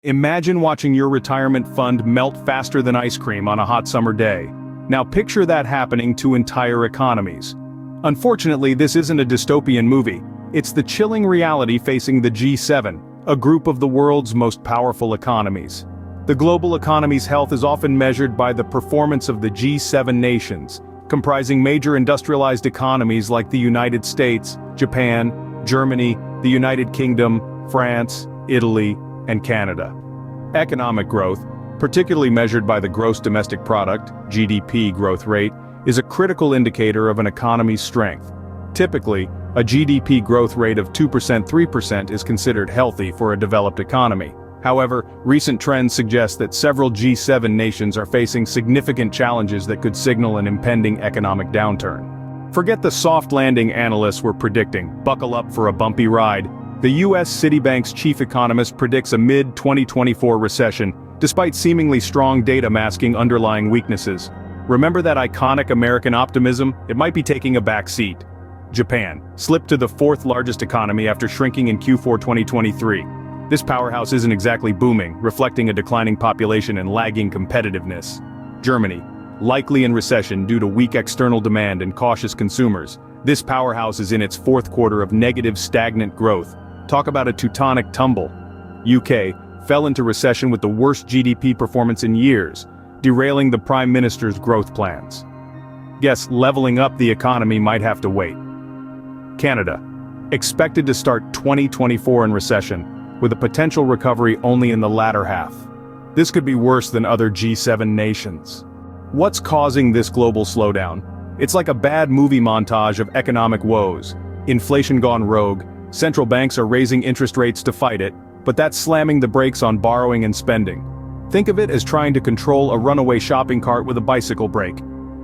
Imagine watching your retirement fund melt faster than ice cream on a hot summer day. Now picture that happening to entire economies. Unfortunately, this isn't a dystopian movie. It's the chilling reality facing the G7, a group of the world's most powerful economies. The global economy's health is often measured by the performance of the G7 nations, comprising major industrialized economies like the United States, Japan, Germany, the United Kingdom, France, Italy, and Canada. Economic growth, particularly measured by the gross domestic product, GDP growth rate, is a critical indicator of an economy's strength. Typically, a GDP growth rate of 2%-3% is considered healthy for a developed economy. However, recent trends suggest that several G7 nations are facing significant challenges that could signal an impending economic downturn. Forget the soft landing analysts were predicting. Buckle up for a bumpy ride. The U.S. Citibank's chief economist predicts a mid-2024 recession, despite seemingly strong data masking underlying weaknesses. Remember that iconic American optimism? It might be taking a back seat. Japan slipped to the fourth largest economy after shrinking in Q4 2023. This powerhouse isn't exactly booming, reflecting a declining population and lagging competitiveness. Germany, likely in recession due to weak external demand and cautious consumers. This powerhouse is in its fourth quarter of negative stagnant growth. Talk about a tectonic tumble. UK fell into recession with the worst GDP performance in years, derailing the Prime Minister's growth plans. Guess leveling up the economy might have to wait. Canada, expected to start 2024 in recession, with a potential recovery only in the latter half. This could be worse than other G7 nations. What's causing this global slowdown? It's like a bad movie montage of economic woes. Inflation gone rogue, central banks are raising interest rates to fight it, but that's slamming the brakes on borrowing and spending. Think of it as trying to control a runaway shopping cart with a bicycle brake.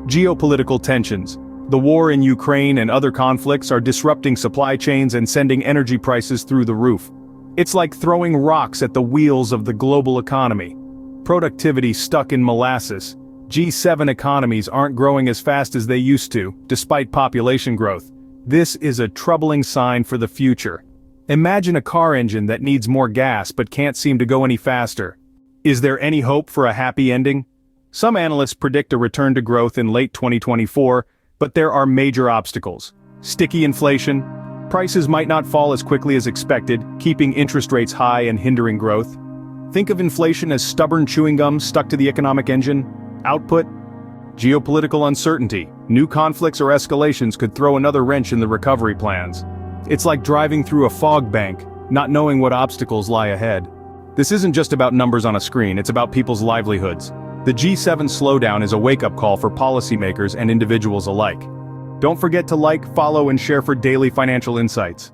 Geopolitical tensions. The war in Ukraine and other conflicts are disrupting supply chains and sending energy prices through the roof. It's like throwing rocks at the wheels of the global economy. Productivity stuck in molasses. G7 economies aren't growing as fast as they used to, despite population growth. This is a troubling sign for the future. Imagine a car engine that needs more gas but can't seem to go any faster. Is there any hope for a happy ending? Some analysts predict a return to growth in late 2024, but there are major obstacles. Sticky inflation. Prices might not fall as quickly as expected, keeping interest rates high and hindering growth. Think of inflation as stubborn chewing gum stuck to the economic engine. Output. Geopolitical uncertainty. New conflicts or escalations could throw another wrench in the recovery plans. It's like driving through a fog bank, not knowing what obstacles lie ahead. This isn't just about numbers on a screen, it's about people's livelihoods. The G7 slowdown is a wake-up call for policymakers and individuals alike. Don't forget to like, follow, and share for daily financial insights.